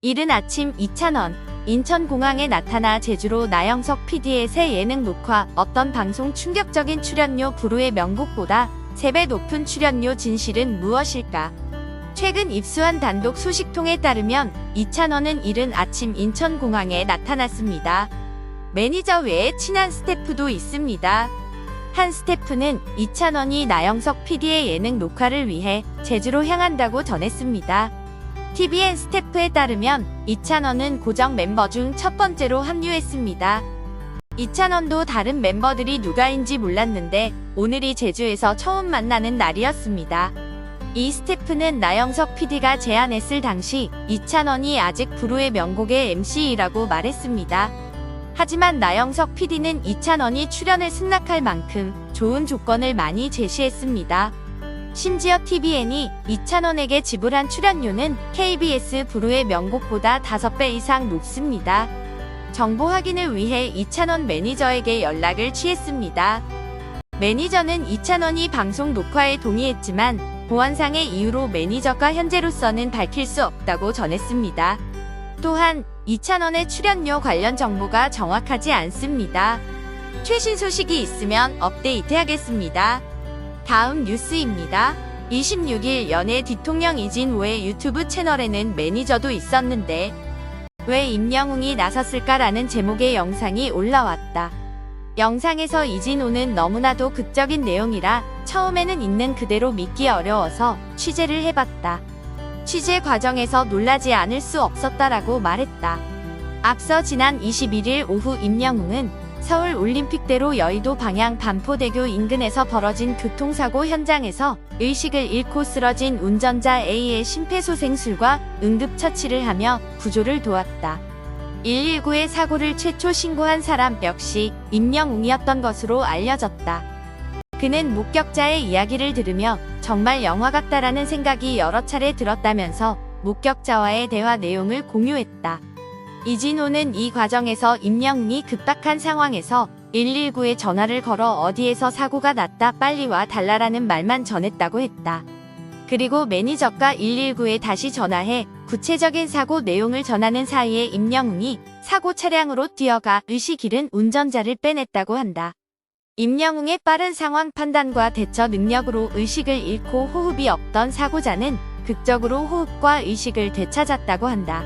이른 아침 이찬원, 인천공항에 나타나 제주로 나영석 PD의 새 예능 녹화. 어떤 방송 충격적인 출연료 부르의 명곡보다 3배 높은 출연료 진실은 무엇일까? 최근 입수한 단독 소식통에 따르면 이찬원은 이른 아침 인천공항에 나타났습니다. 매니저 외에 친한 스태프도 있습니다. 한 스태프는 이찬원이 나영석 PD의 예능 녹화를 위해 제주로 향한다고 전했습니다. TVN 스태프에 따르면 이찬원은 고정 멤버 중 첫 번째로 합류했습니다. 이찬원도 다른 멤버들이 누가인지 몰랐는데 오늘이 제주에서 처음 만나는 날이었습니다. 이 스태프는 나영석 PD가 제안했을 당시 이찬원이 아직 부르의 명곡의 MC이라고 말했습니다. 하지만 나영석 PD는 이찬원이 출연을 승낙할 만큼 좋은 조건을 많이 제시했습니다. 심지어 TVN이 이찬원에게 지불한 출연료는 KBS 부르의 명곡보다 5배 이상 높습니다. 정보 확인을 위해 이찬원 매니저에게 연락을 취했습니다. 매니저는 이찬원이 방송 녹화에 동의했지만 보안상의 이유로 매니저가 현재로서는 밝힐 수 없다고 전했습니다. 또한 이찬원의 출연료 관련 정보가 정확하지 않습니다. 최신 소식이 있으면 업데이트하겠습니다. 다음 뉴스입니다. 26일 연예 뒤통령 이진호의 유튜브 채널에는 매니저도 있었는데 왜 임영웅이 나섰을까라는 제목의 영상이 올라왔다. 영상에서 이진호는 너무나도 극적인 내용이라 처음에는 있는 그대로 믿기 어려워서 취재를 해봤다. 취재 과정에서 놀라지 않을 수 없었다라고 말했다. 앞서 지난 21일 오후 임영웅은 서울 올림픽대로 여의도 방향 반포대교 인근에서 벌어진 교통사고 현장에서 의식을 잃고 쓰러진 운전자 A의 심폐소생술과 응급처치를 하며 구조를 도왔다. 119에 사고를 최초 신고한 사람 역시 임영웅이었던 것으로 알려졌다. 그는 목격자의 이야기를 들으며 정말 영화 같다라는 생각이 여러 차례 들었다면서 목격자와의 대화 내용을 공유했다. 이진호는 이 과정에서 임영웅이 급박한 상황에서 119에 전화를 걸어 어디에서 사고가 났다 빨리 와 달라라는 말만 전했다고 했다. 그리고 매니저가 119에 다시 전화해 구체적인 사고 내용을 전하는 사이에 임영웅이 사고 차량으로 뛰어가 의식 잃은 운전자를 빼냈다고 한다. 임영웅의 빠른 상황 판단과 대처 능력으로 의식을 잃고 호흡이 없던 사고자는 극적으로 호흡과 의식을 되찾았다고 한다.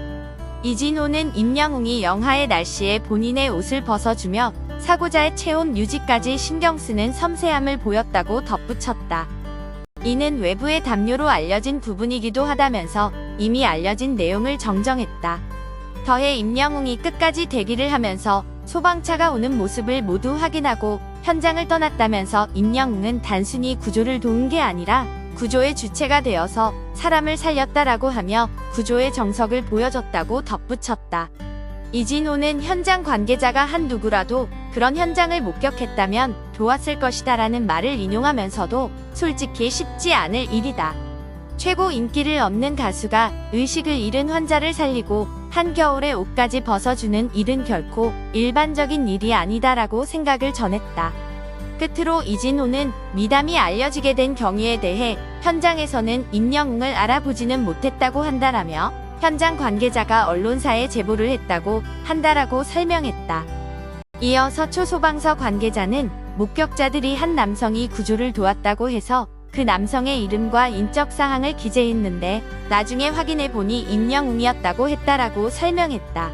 이진호는 임영웅이 영하의 날씨에 본인의 옷을 벗어주며 사고자의 체온 유지까지 신경 쓰는 섬세함을 보였다고 덧붙였다. 이는 외부의 담요로 알려진 부분이기도 하다면서 이미 알려진 내용을 정정했다. 더해 임영웅이 끝까지 대기를 하면서 소방차가 오는 모습을 모두 확인하고 현장을 떠났다면서 임영웅은 단순히 구조를 도운 게 아니라 구조의 주체가 되어서 사람을 살렸다라고 하며 구조의 정석을 보여줬다고 덧붙였다. 이진호는 현장 관계자가 한 누구라도 그런 현장을 목격했다면 도왔을 것이다라는 말을 인용하면서도 솔직히 쉽지 않을 일이다. 최고 인기를 얻는 가수가 의식을 잃은 환자를 살리고 한겨울에 옷까지 벗어주는 일은 결코 일반적인 일이 아니다라고 생각을 전했다. 끝으로 이진호는 미담이 알려지게 된 경위에 대해 현장에서는 임영웅을 알아보지는 못했다고 한다라며 현장 관계자가 언론사에 제보를 했다고 한다라고 설명했다. 이어 서초소방서 관계자는 목격자들이 한 남성이 구조를 도왔다고 해서 그 남성의 이름과 인적 사항을 기재했는데 나중에 확인해 보니 임영웅이었다고 했다라고 설명했다.